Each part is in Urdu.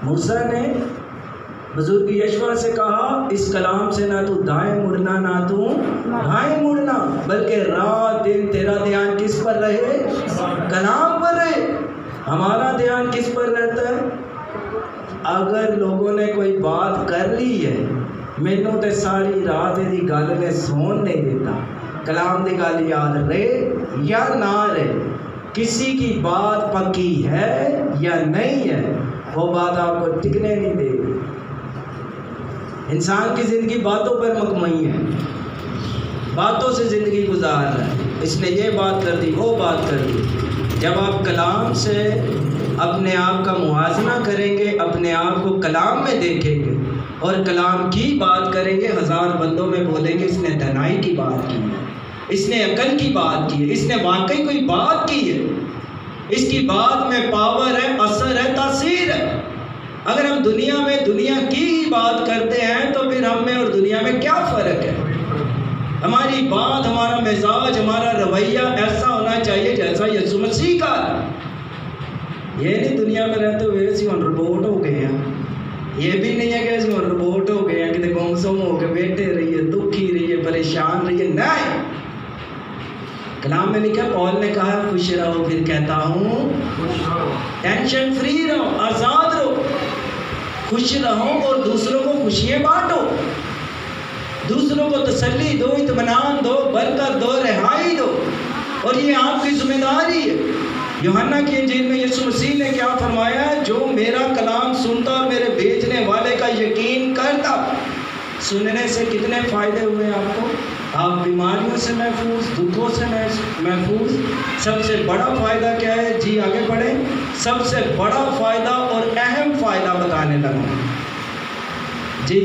موسیٰ نے بزرگ یشوع سے کہا اس کلام سے نہ تو دائیں مڑنا نہ تو بائیں مڑنا، بلکہ رات دن تیرا دھیان کس پر رہے؟ کلام پر رہے۔ ہمارا دھیان کس پر رہتا ہے؟ اگر لوگوں نے کوئی بات کر لی ہے، مینوں تے ساری رات دی گل نے سون نہیں دیتا، کلام دی گل یاد رہے یا نہ رہے، کسی کی بات پکی ہے یا نہیں ہے، وہ بات آپ کو ٹکنے نہیں دے گی۔ انسان کی زندگی باتوں پر مکمئی ہے، باتوں سے زندگی گزار رہا ہے، اس نے یہ بات کر دی وہ بات کر دی۔ جب آپ کلام سے اپنے آپ کا موازنہ کریں گے، اپنے آپ کو کلام میں دیکھیں گے اور کلام کی بات کریں گے، ہزار بندوں میں بولیں گے اس نے دانائی کی بات کی ہے، اس نے عقل کی بات کی ہے، اس نے واقعی کوئی بات کی ہے، اس کی بات میں پاور ہے، اثر ہے، تاثیر ہے۔ اگر ہم دنیا میں دنیا کی ہی بات کرتے ہیں تو پھر ہم میں اور دنیا میں کیا فرق ہے؟ ہماری بات، ہمارا مزاج، ہمارا رویہ ایسا ہونا چاہیے جیسا یسوع مسیح کا ہے۔ یہ نہیں دنیا میں رہتے ہوئے اسی ہم ربوٹ ہو گئے ہیں، یہ بھی نہیں ہے کہ اسی ہم ربوٹ ہو گئے ہیں، کہ گمسم ہو کے بیٹھے رہیے، دکھی رہیے، پریشان رہیے، نہیں۔ کلام میں لکھا، پول نے کہا خوش رہو، پھر کہتا ہوں ٹینشن فری رہو، آزاد رہو، خوش رہو اور دوسروں کو خوشیاں بانٹو، دوسروں کو تسلی دو، اطمینان دو، برکت دو، رہائی دو، اور یہ آپ کی ذمہ داری ہے۔ یوحنا کی انجیل میں یسوع مسیح نے کیا فرمایا ہے؟ جو میرا کلام سنتا اور میرے بھیجنے والے کا یقین کرتا۔ سننے سے کتنے فائدے ہوئے آپ کو؟ آپ بیماریوں سے محفوظ، دکھوں سے محفوظ۔ سب سے بڑا فائدہ کیا ہے؟ جی آگے بڑھیں۔ سب سے بڑا فائدہ اور اہم فائدہ بتانے لگا جی۔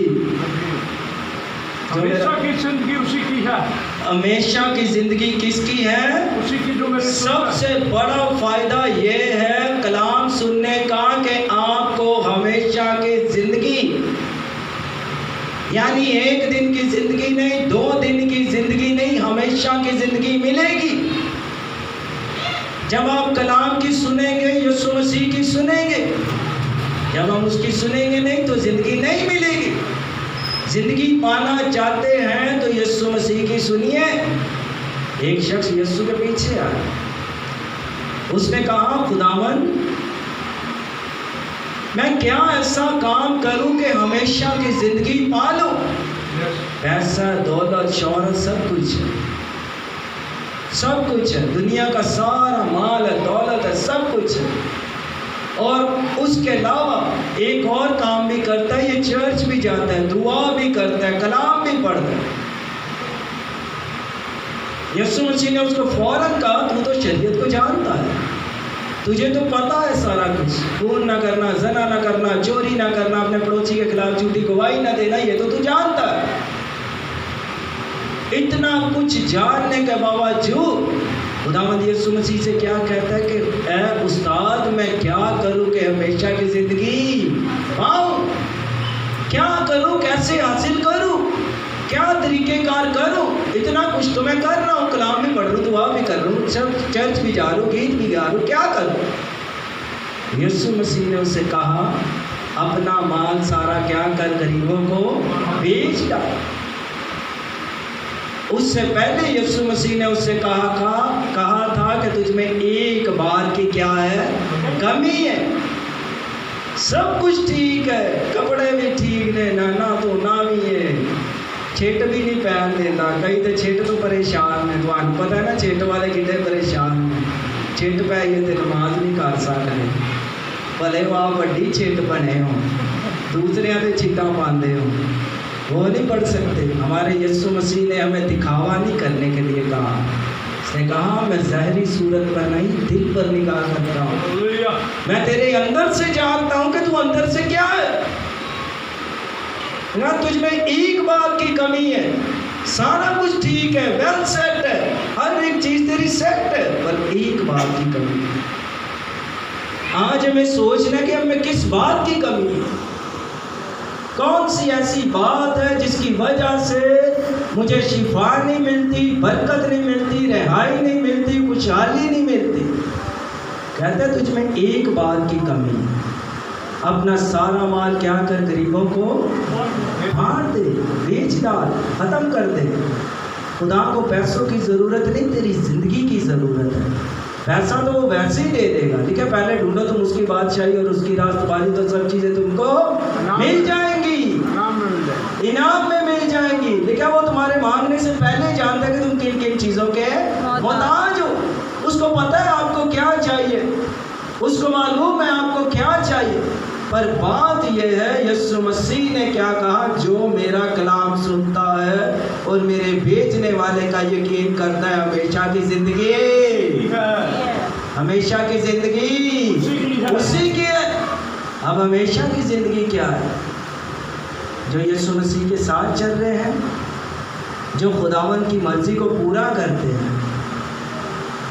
ہمیشہ کی زندگی اسی کی ہے، ہمیشہ کی زندگی کس کی ہے؟ اسی کی جو میرے سب سے بڑا فائدہ یہ ہے کلام سننے کا کہ آپ کو ہمیشہ کی زندگی، یعنی ایک دن کی زندگی نہیں، 2 دن کی زندگی نہیں، ہمیشہ کی زندگی ملے گی۔ جب آپ کلام کی سنیں گے، یسوع مسیح کی سنیں گے، جب ہم اس کی سنیں گے نہیں تو زندگی نہیں ملے گی۔ زندگی پانا چاہتے ہیں تو یسوع مسیح کی سنیے۔ ایک شخص یسوع کے پیچھے آیا، اس نے کہا خداوند میں کیا ایسا کام کروں کہ ہمیشہ کی زندگی پا لوں؟ پیسہ، دولت، شہرت، سب کچھ ہے، سب کچھ ہے، دنیا کا سارا مال ہے، دولت ہے، سب کچھ ہے، اور اس کے علاوہ ایک اور کام بھی کرتا ہے، یہ چرچ بھی جاتا ہے، دعا بھی کرتا ہے، کلام بھی پڑھتا ہے۔ یسوع مسیح نے اس کو فوراً کہا تو شریعت کو جانتا ہے، تجھے تو پتا ہے سارا کچھ، خون نہ کرنا، زنا نہ کرنا، چوری نہ کرنا، اپنے پڑوسی کے خلاف جھوٹی گواہی نہ دینا، یہ تو جانتا ہے۔ اتنا کچھ جاننے کے باوجود خداوند یسوع مسیح سے کیا کہتا ہے کہ اے استاد میں کیا کروں کہ ہمیشہ کی زندگی پاؤں؟ کیا کروں؟ کیسے حاصل کروں؟ کیا طریقہ کار کروں؟ اتنا کچھ تو میں کر رہا ہوں، کلام بھی پڑھ رہا ہوں، دعا بھی کر رہا ہوں، چرچ بھی جا رہا ہوں، گیت بھی گا رہا ہوں، کیا کروں؟ یسوع مسیح نے اس سے کہا اپنا مال سارا کیا کر غریبوں کو بیچ ڈال۔ اس سے پہلے یسوع مسیح نے اس سے کہا تھا کہ تجھ میں ایک بار کی کیا ہے؟ کمی ہے۔ سب کچھ ٹھیک ہے، کپڑے بھی ٹھیک نے، نانا تو نہ بھی ہے، چھٹ بھی نہیں پہن دیتا، کئی تو چھٹ تو پریشان ہیں، تو آپ پتہ ہے نا چھٹ والے کتنے پریشان ہیں، چھٹ پہیے تو نماز نہیں کر سکتے، بھلے وہ آپ بڑی چھٹ بنے ہوں، دوسرے آتے چھٹاں پاندے ہوں، وہ نہیں پڑھ سکتے۔ ہمارے یسوع مسیح نے ہمیں دکھاوا نہیں کرنے کے لیے کہا، اس نے کہا میں ظاہری صورت پر نہیں دل پر نگاہ کرتا ہوں، میں تیرے اندر سے جانتا ہوں کہ تو اندر سے کیا ہے۔ نہ تجھ میں ایک بات کی کمی ہے، سارا کچھ ٹھیک ہے، ویل سیٹ ہے، ہر ایک چیز تیری سیٹ ہے، پر ایک بات کی کمی ہے۔ آج ہمیں سوچنا کہ ہمیں کس بات کی کمی ہے، کون سی ایسی بات ہے جس کی وجہ سے مجھے شفا نہیں ملتی، برکت نہیں ملتی، رہائی نہیں ملتی، خوشحالی نہیں ملتی۔ کہتے ہیں تجھ میں ایک بات کی کمی ہے۔ اپنا سارا مال کیا کر غریبوں کو بانٹ دے، بیچ ڈال، ختم کر دے۔ خدا کو پیسوں کی ضرورت نہیں، تیری زندگی کی ضرورت ہے۔ پیسہ تو وہ ویسے ہی دے دے گا، ٹھیک ہے، پہلے ڈھونڈو تم اس کی بادشاہی اور اس کی راست بازی، تو سب چیزیں تم کو مل جائیں گی، انعام میں مل جائیں گی۔ لیکن وہ تمہارے مانگنے سے پہلے جانتا ہے کہ تم کن کن چیزوں کے محتاج ہو۔ اس کو پتہ ہے آپ کو کیا چاہیے، اس کو معلوم ہے آپ کو کیا چاہیے۔ پر بات یہ ہے یسوع مسیح نے کیا کہا، جو میرا کلام سنتا ہے اور میرے بھیجنے والے کا یقین کرتا ہے ہمیشہ کی زندگی، ہمیشہ کی زندگی اسی کی ہے۔ اب ہمیشہ کی زندگی کیا ہے؟ جو یسوع مسیح کے ساتھ چل رہے ہیں، جو خداوند کی مرضی کو پورا کرتے ہیں۔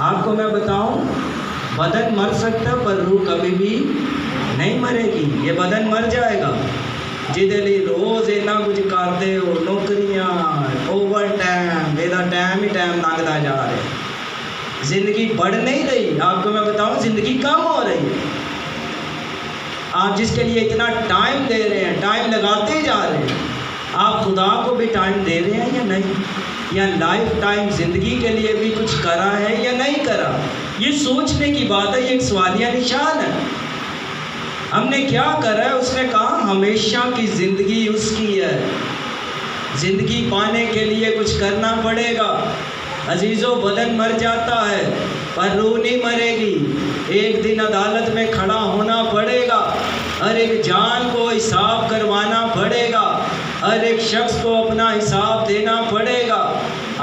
آپ کو میں بتاؤں، بدن مر سکتا ہے پر روح کبھی بھی نہیں مرے گی۔ یہ بدن مر جائے گا جہدے لیے روز اتنا کچھ کرتے ہو، نوکریاں، اوور ٹائم، میرا ٹائم ہی ٹائم لگتا جا رہا ہے، زندگی بڑھ نہیں رہی۔ آپ کو میں بتاؤں زندگی کم ہو رہی ہے۔ آپ جس کے لیے اتنا ٹائم دے رہے ہیں، ٹائم لگاتے جا رہے ہیں، آپ خدا کو بھی ٹائم دے رہے ہیں یا نہیں؟ یا لائف ٹائم زندگی کے لیے بھی کچھ کرا ہے یا نہیں کرا؟ یہ سوچنے کی بات ہے، یہ ایک سوالیہ نشان ہے۔ ہم نے کیا کرا ہے؟ اس نے کہا ہمیشہ کی زندگی اس کی ہے۔ زندگی پانے کے لیے کچھ کرنا پڑے گا۔ عزیزو، بدن مر جاتا ہے پر روح نہیں مرے گی۔ ایک دن عدالت میں کھڑا ہونا پڑے گا، ہر ایک جان کو حساب کروانا پڑے گا، ہر ایک شخص کو اپنا حساب دینا پڑے گا۔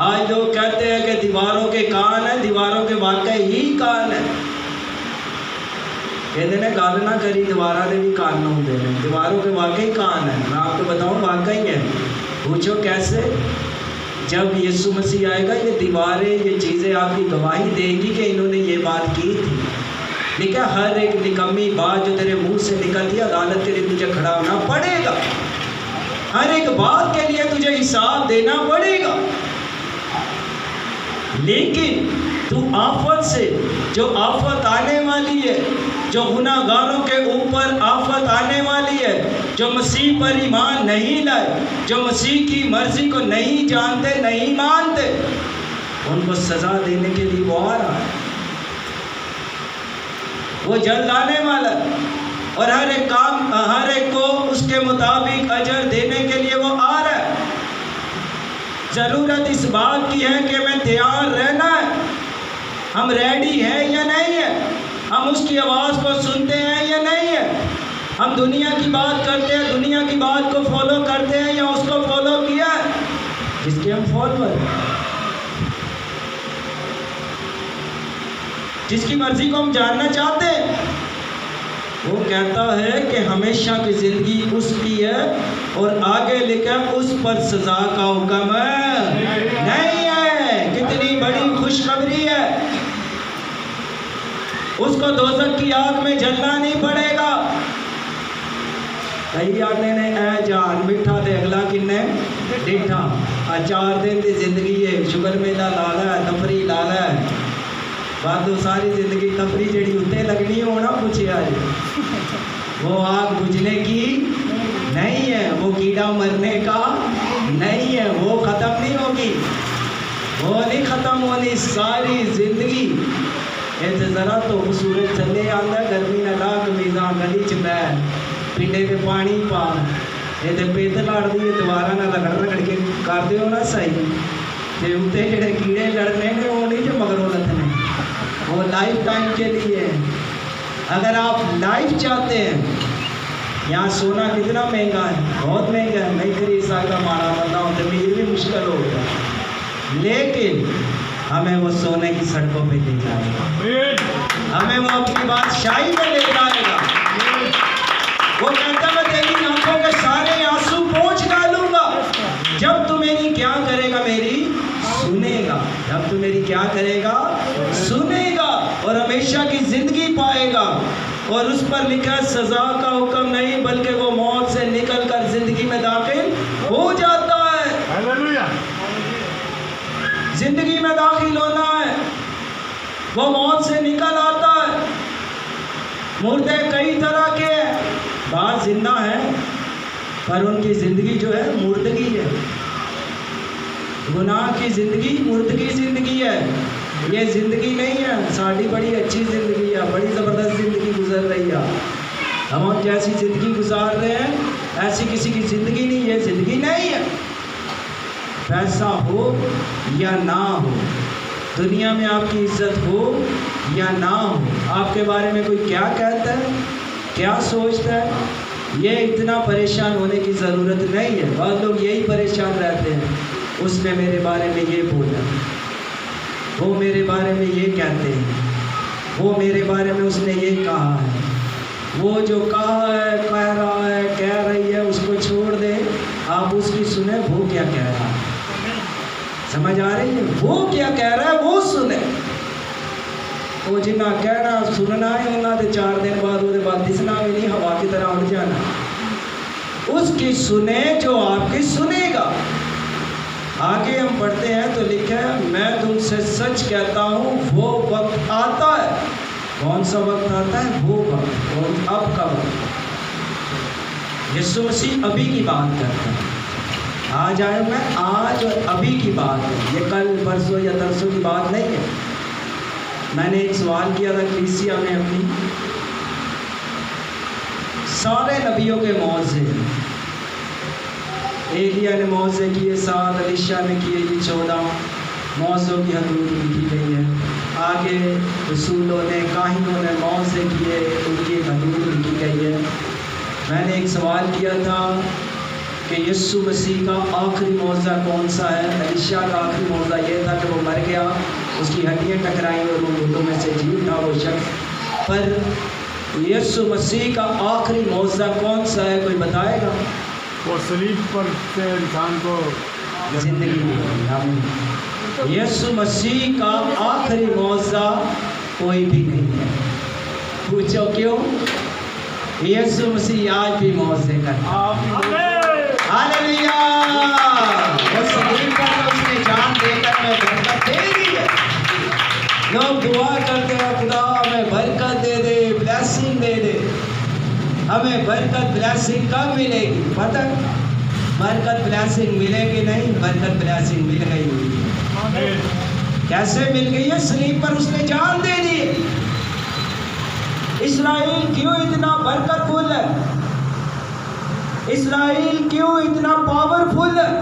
آج لوگ کہتے ہیں کہ دیواروں کے کان ہیں، دیواروں کے واقعی ہی کان ہیں۔ کہتے ہیں گل نہ کری، دیواروں کے بھی کان نہ ہوتے ہیں، دیواروں کے واقعی کان ہیں۔ میں آپ کو بتاؤں واقعی ہے۔ پوچھو کیسے؟ جب یسوع مسیح آئے گا، یہ دیواریں، یہ چیزیں آپ کی گواہی دیں گی کہ انہوں نے یہ بات کی تھی۔ لیکن ہر ایک نکمی بات جو تیرے منہ سے نکلتی ہے، عدالت کے لیے تجھے کھڑا ہونا پڑے گا۔ ہر ایک بات کے لیے تجھے حساب دینا پڑے گا۔ لیکن تو آفت سے، جو آفت آنے والی ہے، جو گناہ گاروں کے اوپر آفت آنے والی ہے، جو مسیح پر ایمان نہیں لائے، جو مسیح کی مرضی کو نہیں جانتے، نہیں مانتے، ان کو سزا دینے کے لیے وہ آ رہا ہے۔ وہ جلد آنے والا ہے اور ہر ایک کام، ہر ایک کو اس کے مطابق اجر دینے کے لیے وہ آ رہا ہے۔ ضرورت اس بات کی ہے کہ میں تیار رہنا ہے، ہم ریڈی ہیں یا نہیں ہے، ہم اس کی آواز کو سنتے ہیں یا نہیں ہے، ہم دنیا کی بات کرتے ہیں، دنیا کی بات کو فالو کرتے ہیں یا اس کو فالو کیا ہے جس کے ہم فالوور ہیں، جس کی مرضی کو ہم جاننا چاہتے ہیں۔ وہ کہتا ہے کہ ہمیشہ کی زندگی اس کی ہے اور آگے لکھا اس پر سزا کا حکم ہے نہیں ہے۔ کتنی بڑی خوشخبری ہے! اس کو دوزخ کی آگ میں جلنا نہیں پڑے گا۔ کئی آنے نے اے جان مٹھا دے اگلا کنے ڈیٹھا، 4 دن دی زندگی ہے، شگر میلا لالا ہے، تفریح لالا ہے، بعد ساری زندگی تفریح جڑی اتنے لگنی ہونا پوچھے آج، وہ آگ بجھنے کی نہیں ہے، وہ کیڑا مرنے کا نہیں ہے، وہ ختم نہیں ہوگی، وہ نہیں ختم ہونی ساری زندگی۔ ذرا تو سورج تھلے آتا ہے، گرمی نہ لا کمیزاں گلی چ بہ پنڈے تے پانی پا، یہ پت لڑ دی دوبارہ نہ رگڑ رگڑ کے کر دیو نا صحیح، تے اتنے جڑے کیڑے لڑنے نے وہ نہیں جو مگروں لتنے، وہ لائف ٹائم کے لیے۔ اگر آپ لائف چاہتے ہیں، یہاں سونا کتنا مہنگا ہے، بہت مہنگا ہے، نہیں خرید سکتا مارا بندہ ہوں تو میر بھی مشکل ہو گیا، لیکن ہمیں وہ سونے کی سڑکوں پہ لے جائے گا، ہمیں وہ اپنی بادشاہی میں لے جائے گا۔ وہ کہتا ہے میں تیری آنکھوں کے سارے آنسو پوچھ ڈالوں گا جب تو میری کیا کرے گا، میری سنے گا، جب تو میری کیا کرے گا، سنے گا، اور ہمیشہ کی زندگی پائے گا۔ اور اس پر لکھا سزا کا حکم نہیں بلکہ وہ موت سے نکل کر زندگی میں داخل ہو جاتا ہے۔ ہاللویا! زندگی میں داخل ہونا ہے، وہ موت سے نکل آتا ہے۔ مردے کئی طرح کے ہیں، زندہ ہیں پر ان کی زندگی جو ہے مردگی ہے. گناہ کی زندگی مردگی زندگی ہے. یہ زندگی نہیں ہے. ساری بڑی اچھی زندگی ہے, بڑی زبردست زندگی گزر رہی ہے. ہم جیسی زندگی گزار رہے ہیں ایسی کسی کی زندگی نہیں. یہ زندگی نہیں ہے. پیسہ ہو یا نہ ہو, دنیا میں آپ کی عزت ہو یا نہ ہو, آپ کے بارے میں کوئی کیا کہتا ہے, کیا سوچتا ہے, یہ اتنا پریشان ہونے کی ضرورت نہیں ہے. بہت لوگ یہی پریشان رہتے ہیں, اس نے میرے بارے میں یہ بولا, وہ میرے بارے میں یہ کہتے ہیں, وہ میرے بارے میں اس نے یہ کہا ہے. وہ جو کہا ہے, کہہ رہا ہے, کہہ رہی ہے, اس کو چھوڑ دیں. آپ اس کی سنیں وہ کیا کہہ رہا ہے. سمجھ آ رہی ہے؟ وہ کیا کہہ رہا ہے وہ سنیں. وہ جنہ کہنا سننا ہے انہوں نے 4 دن بعد وہ بعد دسنا بھی نہیں, ہوا کی طرح اڑ جانا. اس کی سنیں جو آپ کی سنے گا. آگے ہم پڑھتے ہیں تو لکھا ہے, میں تم سے سچ کہتا ہوں وہ وقت آتا ہے. کون سا وقت آتا ہے؟ وہ وقت, اور اب کا وقت. یسوع مسیح ابھی کی بات کرتا ہے. آج آئے میں آج اور ابھی کی بات ہے. یہ کل پرسوں یا ترسوں کی بات نہیں ہے. میں نے ایک سوال کیا تھا کلیسیا میں اپنی, سارے نبیوں کے معجزے, ایلیا نے معجزے کیے 7, الیشا نے کیے 14, معجزوں کی حدود لکھی گئی ہے. آگے رسولوں نے, کاہنوں نے معجزے کیے, ان کی حدود لکھی گئی ہے. میں نے ایک سوال کیا تھا کہ یسوع مسیح کا آخری معجزہ کون سا ہے. الیشا کا آخری معجزہ یہ تھا کہ وہ مر گیا, اس کی ہڈیاں ٹکرائیں اور وہ مردوں میں سے جی اٹھا وہ شخص. پر یسوع مسیح کا آخری معجزہ کون سا ہے, کوئی بتائے گا؟ وہ صلیب پر سے انسان کو زندگی دی. یسوع مسیح کا آخری معجزہ کوئی بھی نہیں ہے. پوچھو کیوں؟ یسوع مسیح آج بھی معجزے کرتا ہے. ہاللیلویا. وہ صلیب پر تو اس نے جان دے کر میں برکت دے دی ہے. لوگ دعا کرتے ہیں خدا ہمیں برکت دے دے, بلیسنگ دے دے. ہمیں برکت بلیسنگ کب ملے گی؟ پتہ برکت بلیسنگ ملے گی نہیں, برکت بلیسنگ مل گئی ہوئی. کیسے مل گئی ہے؟ صلیب پر اس نے جان دے دی. اسرائیل کیوں اتنا برکت فل ہے؟ اسرائیل کیوں اتنا پاورفل ہے؟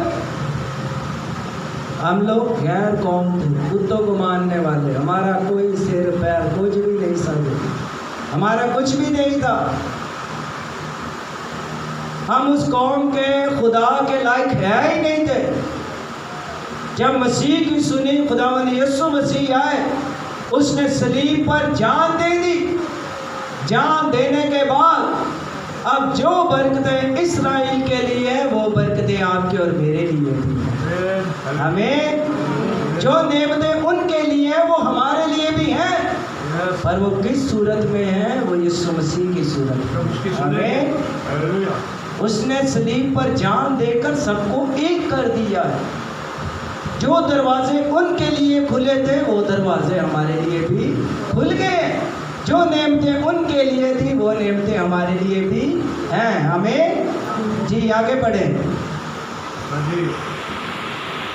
ہم لوگ غیر قوم تھے, کتوں کو ماننے والے, ہمارا کوئی سر پیر کچھ بھی نہیں سمجھے, ہمارا کچھ بھی نہیں تھا. ہم اس قوم کے خدا کے لائق ہے ہی نہیں تھے. جب مسیح کی سنی, خداوند یسوع مسیح آئے, اس نے صلیب پر جان دے دی. جان دینے کے بعد اب جو برکتیں اسرائیل کے لیے ہیں وہ برکتیں آپ کے اور میرے لیے تھیں. ہمیں جو نعمتیں ان کے لیے ہیں وہ ہمارے لیے بھی ہیں, پر وہ کس صورت میں ہیں؟ وہ یسوع مسیح کی صورت. ہمیں اس نے صلیب پر جان دے کر سب کو ایک کر دیا ہے. جو دروازے ان کے لیے کھلے تھے وہ دروازے ہمارے لیے بھی کھل گئے. جو نعمتیں ان کے لیے تھی وہ نعمتیں ہمارے لیے بھی ہیں. ہمیں جی آگے بڑھیں.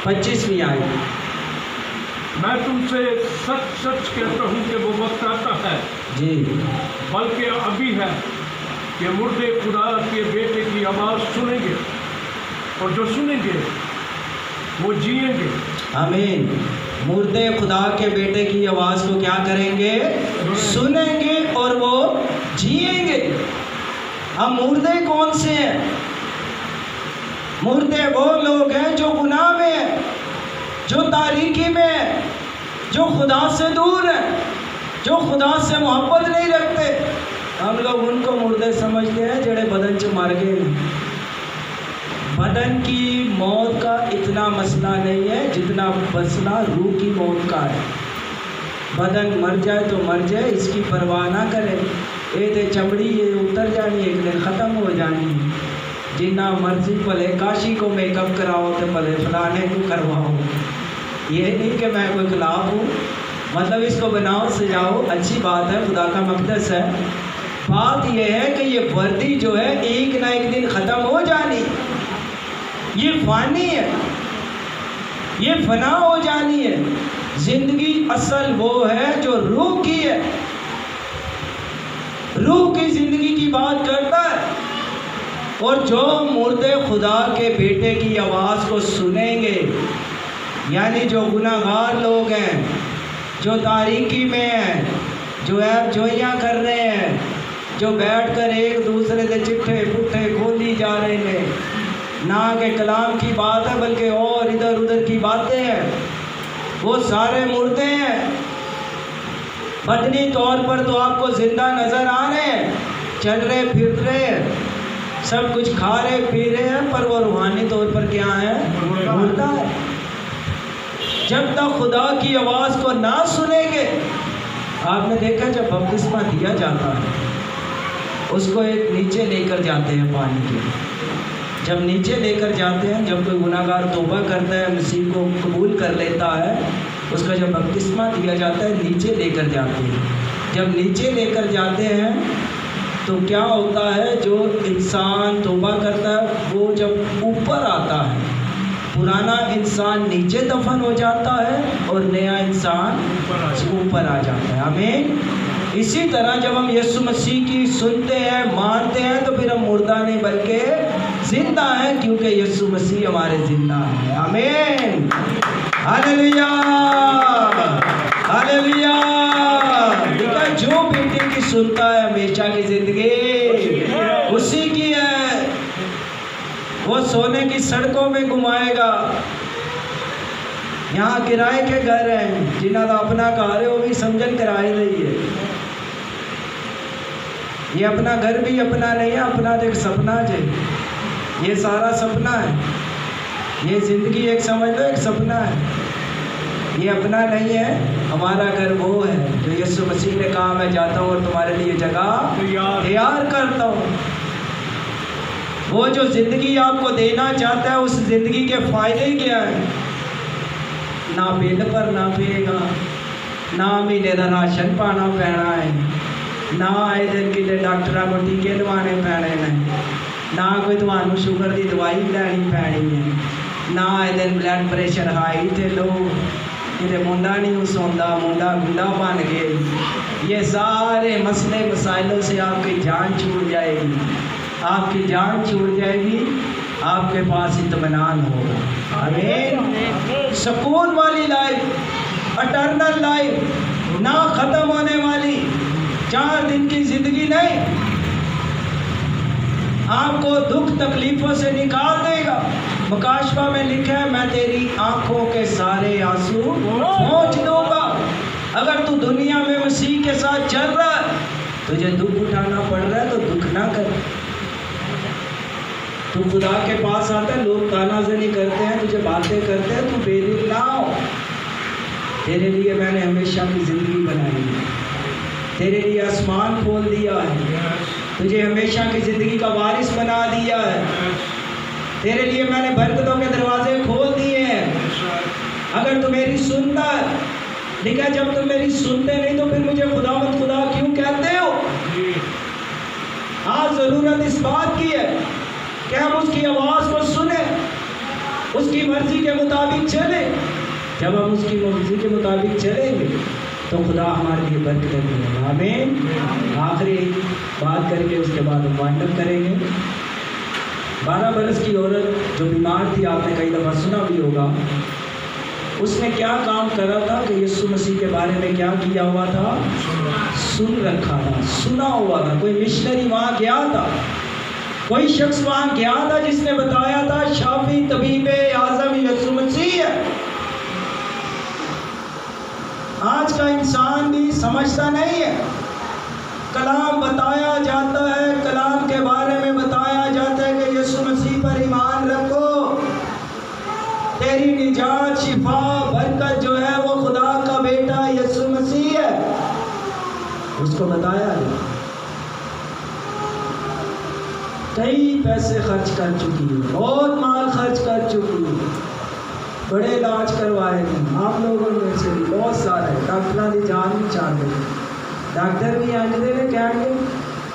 25ویں آیت. میں تم سے سچ سچ کہتا ہوں کہ وہ وقت آتا ہے, جی بلکہ ابھی ہے, کہ مردے خدا کے بیٹے کی آواز سنیں گے, اور جو سنیں گے وہ جئیں گے. آمین. مردے خدا کے بیٹے کی آواز کو کیا کریں گے؟ سنیں گے اور وہ جئیں گے. ہم مردے کون سے ہیں؟ مردے وہ لوگ ہیں جو گناہ میں ہیں, جو تاریکی میں ہیں, جو خدا سے دور ہیں, جو خدا سے محبت نہیں رکھتے. ہم لوگ ان کو مردے سمجھتے ہیں جڑے بدن چ مر گئے. بدن کی موت کا اتنا مسئلہ نہیں ہے جتنا مسئلہ روح کی موت کا ہے. بدن مر جائے تو مر جائے, اس کی پرواہ نہ کرے. یہ تے چمڑی یہ اتر جانی, ایک دن ختم ہو جانی. جنا مرضی بھلے کاشی کو میک اپ کراؤ تو بھلے فلانے کو کرواؤ. یہ نہیں کہ میں کوئی خلاف ہوں, مطلب اس کو بناؤ سجاؤ, اچھی بات ہے, خدا کا مقدس ہے, بات یہ ہے کہ یہ وردی جو ہے ایک نہ ایک دن ختم ہو جانی، یہ فانی ہے، یہ فنا ہو جانی ہے۔ زندگی اصل وہ ہے جو روح کی ہے، روح کی زندگی کی بات کرتا ہے۔ اور جو مردے خدا کے بیٹے کی آواز کو سنیں گے، یعنی جو گناہ گار لوگ ہیں، جو تاریکی میں ہیں، جو ایپ جوئیاں کر رہے ہیں، جو بیٹھ کر ایک دوسرے سے چٹھے پٹھے کھولی جا رہے ہیں، نہ کہ کلام کی بات ہے بلکہ اور ادھر ادھر کی باتیں ہیں، وہ سارے مردے ہیں۔ بدنی طور پر تو آپ کو زندہ نظر آ رہے ہیں، چل رہے پھر رہے ہیں، سب کچھ کھا رہے پی رہے ہیں، پر وہ روحانی طور پر کیا ہے؟ مردہ ہے۔ جب تک خدا کی آواز کو نہ سنیں گے، آپ نے دیکھا جب بپتسمہ دیا جاتا ہے اس کو ایک نیچے لے کر جاتے ہیں پانی کے، جب نیچے لے کر جاتے ہیں، جب کوئی گناہ گار توبہ کرتا ہے، مسیح کو قبول کر لیتا ہے، اس کا جب بپتسمہ دیا جاتا ہے نیچے لے کر جاتے ہیں۔ جب نیچے لے کر جاتے ہیں تو کیا ہوتا ہے؟ جو انسان توبہ کرتا ہے وہ جب اوپر آتا ہے، پرانا انسان نیچے دفن ہو جاتا ہے اور نیا انسان اوپر آ جاتا ہے۔ آمین۔ اسی طرح جب ہم یسوع مسیح کی سنتے ہیں، مانتے ہیں، تو پھر ہم مردہ نہیں بلکہ زندہ ہیں، کیونکہ یسوع مسیح ہمارے زندہ ہیں۔ آمین۔ ہاللیلویا، ہاللیلویا۔ جو بیٹے کی سنتا ہے ہمیشہ کی زندگی اسی کی ہے، وہ سونے کی سڑکوں میں گھمائے گا۔ یہاں کرائے کے گھر ہیں، جنہاں دا اپنا گھر ہے وہ بھی سمجھن کرائے نہیں ہے۔ یہ اپنا گھر بھی اپنا نہیں ہے، اپنا تو ایک سپنا ہے، یہ سارا سپنا ہے، یہ زندگی ایک سمجھ لو ایک سپنا ہے، یہ اپنا نہیں ہے۔ ہمارا گھر وہ ہے جو یسوع مسیح نے کہا میں جاتا ہوں اور تمہارے لیے جگہ تیار کرتا ہوں۔ وہ جو زندگی آپ کو دینا چاہتا ہے، اس زندگی کے فائدے کیا ہیں؟ نہ پیٹ پر نہ پے گا، نہ مہینے کا راشن پانا پینا ہے، نہ آئے دن کسی ڈاکٹر کو ٹیکے لوانے پینے ہیں، نہ کوئی تمہیں شوگر کی دوائی لینی پینی ہے، نہ آئے دن بلڈ پریشر ہائی تھے لو کہ منڈا نہیں سوندا، منڈا گنڈا بن گئے۔ یہ سارے مسئلے مسائلوں سے آپ کی جان چھوٹ جائے گی، آپ کی جان چھوٹ جائے گی، آپ کے پاس اطمینان ہوگا۔ آمین۔ سکون والی لائف، اٹرنل لائف، نہ ختم ہونے والی 4 دن کی زندگی نہیں، آپ کو دکھ تکلیفوں سے نکال دے گا۔ مکاشفہ میں لکھا ہے میں تیری آنکھوں کے سارے آنسو پہنچ دوں گا۔ اگر تو دنیا میں مسیح کے ساتھ چل رہا ہے، تجھے دکھ اٹھانا پڑ رہا ہے تو دکھ نہ کر۔ تو خدا کے پاس آتا ہے، لوگ تانا زنی کرتے ہیں، تجھے باتیں کرتے ہیں، تو بے دل نہ ہو۔ تیرے لیے میں نے ہمیشہ کی زندگی بنائی ہے، تیرے لیے آسمان کھول دیا ہے، تجھے ہمیشہ کی زندگی کا وارث بنا دیا ہے، تیرے لیے میں نے برکتوں کے دروازے کھول دیے ہیں۔ اگر تو میری سنتا ہے، لیکن جب تم میری سنتے نہیں تو پھر مجھے خدا مت خدا کیوں کہتے ہو؟ آج ضرورت اس بات کی ہے کہ ہم اس کی آواز کو سنیں، اس کی مرضی کے مطابق چلیں۔ جب ہم اس کی مرضی کے مطابق چلیں گے تو خدا ہمارے لیے برکتیں دے گا۔ آمین۔ آخری بات کر کے اس کے بعد ہم وائنڈ اپ کریں گے۔ 12 برس کی عورت جو بیمار تھی، آپ نے کئی دفعہ سنا بھی ہوگا، اس نے کیا کام کرا تھا کہ یسوع مسیح کے بارے میں کیا کیا ہوا تھا؟ سن رکھا تھا، سنا ہوا تھا۔ کوئی مشنری وہاں گیا تھا، کوئی شخص وہاں گیا تھا جس نے بتایا تھا شافی طبیب اعظم یسوع مسیح ہے۔ آج کا انسان بھی سمجھتا نہیں ہے، کلام بتایا جاتا ہے، کلام کے بارے میں بتایا جاتا ہے کہ یسوع مسیح پر ایمان رکھو، تیری نجات، شفا، برکت جو ہے وہ خدا کا بیٹا یسوع مسیح ہے، اس کو بتایا ہے۔ کئی پیسے خرچ کر چکی ہے، بہت مال خرچ کر چکی ہے، بڑے علاج کروائے ہیں آپ لوگوں میں سے بھی بہت سارے، ڈاکٹر کی جان بھی چاہ گئے، ڈاکٹر بھی آگے دے کہیں گے